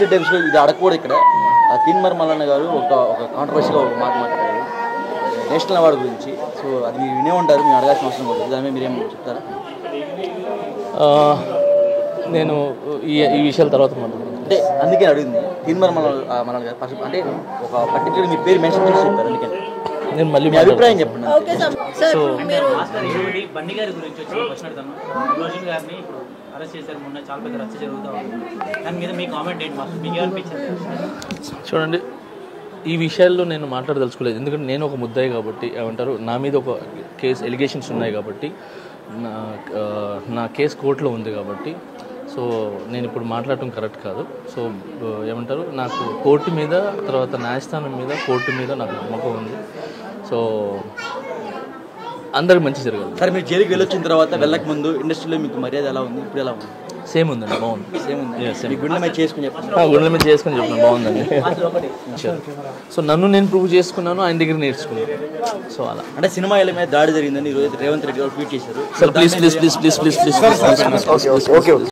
ఇది అడగకూడదు ఇక్కడ. తీన్మార్ మల్లన్న గారు ఒక కాంట్రవర్సీగా ఒక మాట మాట్లాడారు నేషనల్ అవార్డు గురించి. సో అది మీరు వినే ఉంటారు, మీరు అడగాల్సిన అవసరం లేదు. దాని మీద మీరేం చెప్తారా? నేను ఈ విషయాల తర్వాత మాట్లాడతాను. అంటే అందుకే అడిగింది తీన్మార్ మల్లన్న గారు ఫస్ట్ అంటే ఒక పర్టికులర్ మీ పేరు మెన్షన్ చేసి చెప్తారు. అందుకని నేను మళ్ళీ మీ అభిప్రాయం చెప్పండి. సో బండి గారి గురించి వచ్చి క్వశ్చన్ అడుగుతాను. రోజన్ గారిని ఇప్పుడు అరెస్ట్ చేశారు, మొన్న చాలా పెద్ద రచ్చ జరుగుతూ ఉంది. దాని మీద మీ కామెంట్ ఏంటి మాస్టర్? మీకు ఏమనిపించింది? చూడండి, ఈ విషయాల్లో నేను మాట్లాడదలుచుకోలేదు. ఎందుకంటే నేను ఒక ముద్దాయి కాబట్టి, ఏమంటారు, నా మీద ఒక ఎలిగేషన్స్ ఉన్నాయి కాబట్టి, నా కేసు కోర్టులో ఉంది కాబట్టి, సో నేను ఇప్పుడు మాట్లాడటం కరెక్ట్ కాదు. సో ఏమంటారు, నాకు కోర్టు మీద, తర్వాత న్యాయస్థానం మీద, కోర్టు మీద నాకు నమ్మకం ఉంది. సో అందరికి మంచి జరగాలి. సరే, మీరు జైలుకి వెళ్ళొచ్చిన తర్వాత వెళ్ళక ముందు ఇండస్ట్రీలో మీకు మర్యాద ఎలా ఉంది, ఇప్పుడు ఎలా ఉంది? సేమ్ ఉందండి, బాగుంది. సేమ్ ఉంది. గుండె మీద చేసుకుని చెప్పండి. గుండెల మీద చేసుకుని చెప్పిన బాగుందండి. సో నన్ను నేను ప్రూవ్ చేసుకున్నాను, ఆయన దగ్గర నేర్చుకున్నాను. సో అలా అంటే సినిమాల మీద దాడి జరిగిందని ఈరోజు రేవంత్ రెడ్డి గారు ట్వీట్ చేశారు. Sir please please please please please please.